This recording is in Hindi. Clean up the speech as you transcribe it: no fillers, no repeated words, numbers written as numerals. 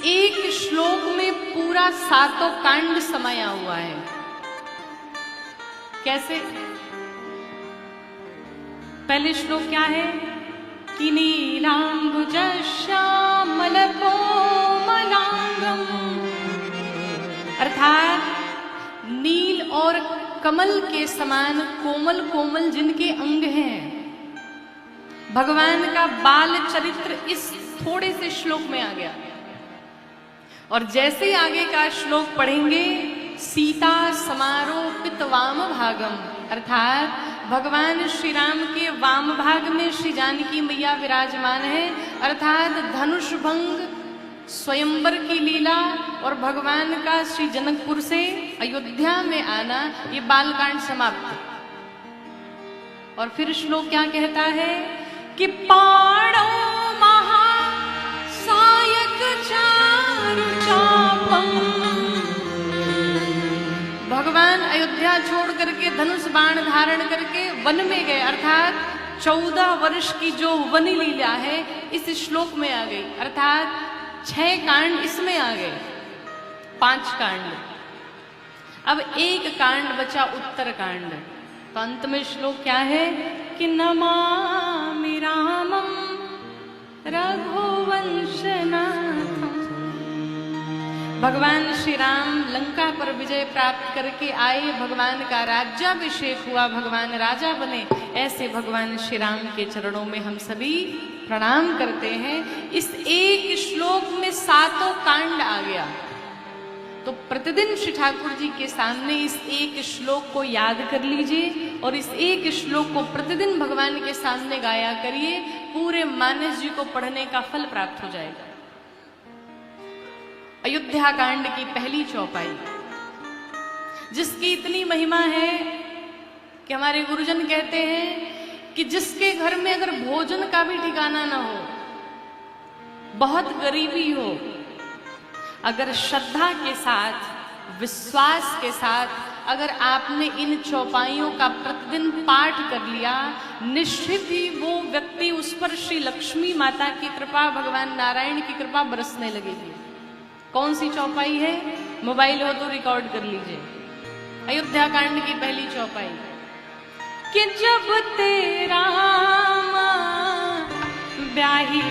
एक श्लोक में पूरा 7 कांड समाया हुआ है। कैसे? पहले श्लोक क्या है कि नीलांबुज श्यामल कोमलांगम, अर्थात नील और कमल के समान कोमल कोमल जिनके अंग हैं, भगवान का बाल चरित्र इस थोड़े से श्लोक में आ गया। और जैसे आगे का श्लोक पढ़ेंगे, सीता समारोपित वाम भागम, अर्थात भगवान श्री राम के वाम भाग में श्री जानकी मैया विराजमान है, अर्थात धनुष भंग स्वयंवर की लीला और भगवान का श्री जनकपुर से अयोध्या में आना, ये बालकांड समाप्त। और फिर श्लोक क्या कहता है कि पाणो महा सायक चारु चापम, भगवान अयोध्या छोड़ करके धनुष बाण धारण करके वन में गए, अर्थात 14 वर्ष की जो वन लीला है इस श्लोक में आ गई, अर्थात 6 कांड इसमें आ गए, 5 कांड। अब एक कांड बचा उत्तर कांड। तो अंत में श्लोक क्या है कि नमामि रामं रघुवंशनाथम, भगवान श्री राम लंका पर विजय प्राप्त करके आए, भगवान का राज्याभिषेक हुआ, भगवान राजा बने, ऐसे भगवान श्री राम के चरणों में हम सभी प्रणाम करते हैं। इस एक श्लोक में 7 कांड आ गया। तो प्रतिदिन श्री ठाकुर जी के सामने इस एक श्लोक को याद कर लीजिए और इस एक श्लोक को प्रतिदिन भगवान के सामने गाया करिए, पूरे मानस जी को पढ़ने का फल प्राप्त हो जाएगा। अयोध्या कांड की पहली चौपाई, जिसकी इतनी महिमा है कि हमारे गुरुजन कहते हैं कि जिसके घर में अगर भोजन का भी ठिकाना ना हो, बहुत गरीबी हो, अगर श्रद्धा के साथ विश्वास के साथ अगर आपने इन चौपाइयों का प्रतिदिन पाठ कर लिया, निश्चित ही वो व्यक्ति उस पर श्री लक्ष्मी माता की कृपा, भगवान नारायण की कृपा बरसने लगेगी। कौन सी चौपाई है? मोबाइल हो तो रिकॉर्ड कर लीजिए। अयोध्या कांड की पहली चौपाई कि जब तेरा ब्याही